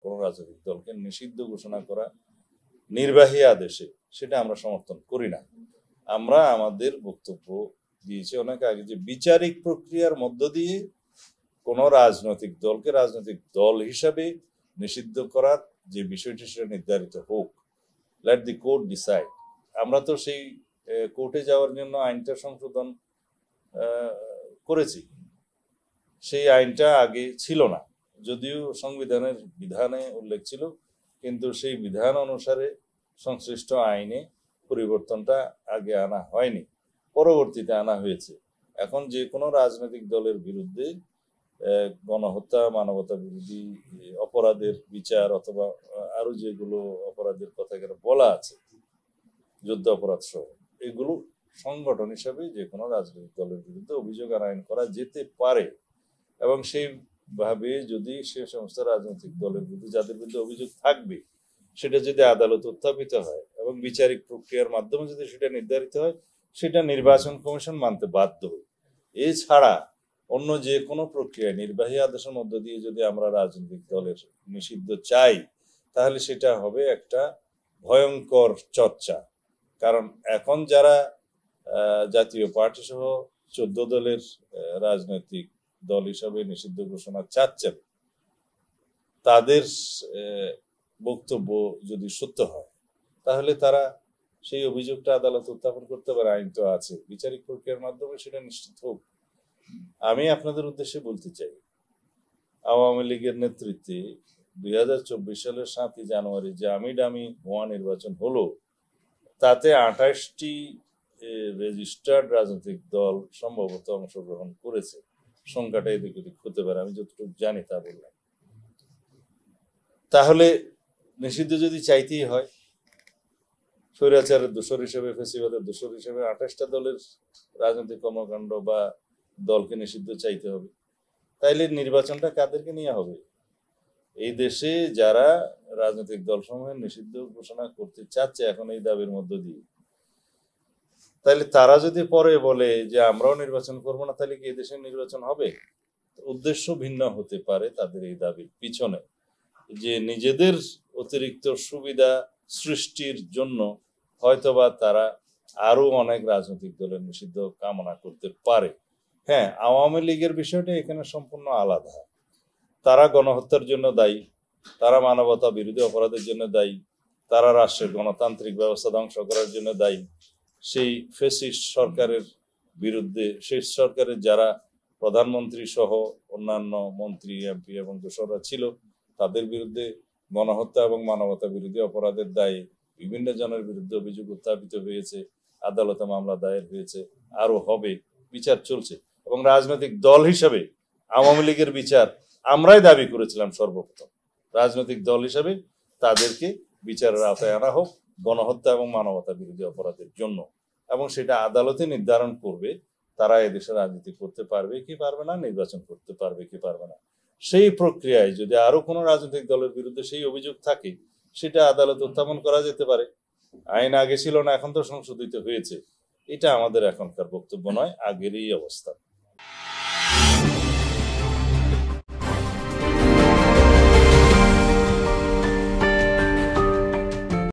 কোনো রাজনৈতিক দলকে নিষিদ্ধ ঘোষণা করা নির্বাহী আদেশে, সেটা আমরা সমর্থন করি না। আমরা আমাদের বক্তব্য দিয়েছি অনেক আগে যে বিচারিক প্রক্রিয়ার মধ্য দিয়ে কোনো রাজনৈতিক দলকে রাজনৈতিক দল হিসাবে নিষিদ্ধ করার যে বিষয়টি সেটা নির্ধারিত হোক, লেট দি কোর্ট ডিসাইড। আমরা তো সেই কোর্টে যাওয়ার জন্য আইনটা সংশোধন করেছি। সেই আইনটা আগে ছিল না, যদিও সংবিধানের বিধানে উল্লেখ ছিল, কিন্তু সেই বিধান অনুসারে সংশ্লিষ্ট আইনে পরিবর্তনটা আগে আনা হয়নি, পরবর্তীতে আনা হয়েছে। এখন যে কোনো রাজনৈতিক দলের বিরুদ্ধে গণহত্যা, মানবতা বিরোধী অপরাধের বিচার অথবা আরো যেগুলো অপরাধের কথা বলা আছে, যুদ্ধ অপরাধ সহ, এগুলো সংগঠন হিসাবে যে কোনো রাজনৈতিক দলের বিরুদ্ধে অভিযোগ আনায়ন করা যেতে পারে। এবং সেইভাবে যদি সে সমস্ত রাজনৈতিক দলের বিরুদ্ধে যাদের বিরুদ্ধে অভিযোগ থাকবে সেটা যদি আদালত উত্থাপিত হয় এবং বিচারিক প্রক্রিয়ার মাধ্যমে যদি সেটা নির্ধারিত হয়, সেটা নির্বাচন কমিশন মানতে বাধ্য। এছাড়া অন্য যে কোনো প্রক্রিয়ায় নির্বাহী আদেশের মধ্য দিয়ে যদি আমরা রাজনৈতিক দলের নিষিদ্ধ চাই, তাহলে সেটা হবে একটা ভয়ঙ্কর চর্চা। কারণ এখন যারা জাতীয় পার্টি সহ 14 দলের রাজনৈতিক দল হিসাবে নিষিদ্ধ ঘোষণা চাচ্ছেন, তাদের বক্তব্য যদি সত্য হয় তাহলে তারা সেই অভিযোগটা আদালত উত্থাপন করতে পারে। আইন তো আছে, বিচারিক প্রক্রিয়ার মাধ্যমে সেটা নিশ্চিত হোক। আমি আপনাদের উদ্দেশ্যে বলতে চাই, আওয়ামী লীগের নেতৃত্বে 2024 সালের 7ই জানুয়ারি যে আমি ডামি ভুয়া নির্বাচন হলো, তাতে 28টি রেজিস্টার্ড রাজনৈতিক দল সম্ভবত অংশগ্রহণ করেছে। সংখ্যাটা এদিক ওদিক হতে পারে, আমি যতটুকু জানি তা বললাম। তাহলে নিষিদ্ধ যদি চাইতেই হয়, স্বৈরাচারের দোষর হিসেবে, ফেসিবাদের দোষর হিসেবে 28টা দলের রাজনৈতিক কর্মকাণ্ড বা দলকে নিষিদ্ধ চাইতে হবে, তাইলে নির্বাচনটা কাদেরকে নিয়ে হবে? এই দেশে যারা রাজনৈতিক দলসমূহের নিষিদ্ধ ঘোষণা করতে চাচ্ছে এখন এই দাবির মধ্য দিয়ে, তাহলে তারা যদি পরে বলে যে আমরাও নির্বাচন করবো না, তাহলে কি এই দেশের নির্বাচন হবে? উদ্দেশ্য ভিন্ন হতে পারে তাদের এই দাবির পিছনে, যে নিজেদের অতিরিক্ত সুবিধা সৃষ্টির জন্য হয়তোবা তারা আরো অনেক রাজনৈতিক দলের নিষিদ্ধ কামনা করতে পারে। হ্যাঁ, আওয়ামী লীগের বিষয়টা এখানে সম্পূর্ণ আলাদা। তারা গণহত্যার জন্য দায়ী, তারা মানবতা বিরোধী অপরাধের জন্য দায়ী, তারা রাষ্ট্রের গণতান্ত্রিক ব্যবস্থা ধ্বংস করার জন্য দায়ী। সেই ফ্যাসিস্ট সরকারের বিরুদ্ধে, সেই সরকারের যারা প্রধানমন্ত্রী সহ অন্যান্য মন্ত্রী, এমপি এবং দোসররা ছিল, তাদের বিরুদ্ধে গণহত্যা এবং মানবতা বিরোধী অপরাধের দায়ে বিভিন্ন জনের বিরুদ্ধে অভিযোগ উত্থাপিত হয়েছে, আদালতে মামলা দায়ের হয়েছে, আরো হবে, বিচার চলছে। এবং রাজনৈতিক দল হিসাবে আওয়ামী লীগের বিচার আমরাই দাবি করেছিলাম সর্বপ্রথম। রাজনৈতিক দল হিসাবে তাদেরকে বিচারের আওতায় আনা হোক গণহত্যা এবং মানবতা বিরোধী অপরাধের জন্য, এবং সেটা আদালতে নির্ধারণ করবে তারা এদেশে রাজনীতি করতে পারবে কি পারবে না, নির্বাচন করতে পারবে কি পারবে না। সেই প্রক্রিয়ায় যদি আরো কোনো রাজনৈতিক দলের বিরুদ্ধে সেই অভিযোগ থাকে, সেটা আদালত উত্থাপন করা যেতে পারে। আইন আগে ছিল না, এখন তো সংশোধিত হয়েছে। এটা আমাদের এখনকার বক্তব্য নয়, আগেরই অবস্থা।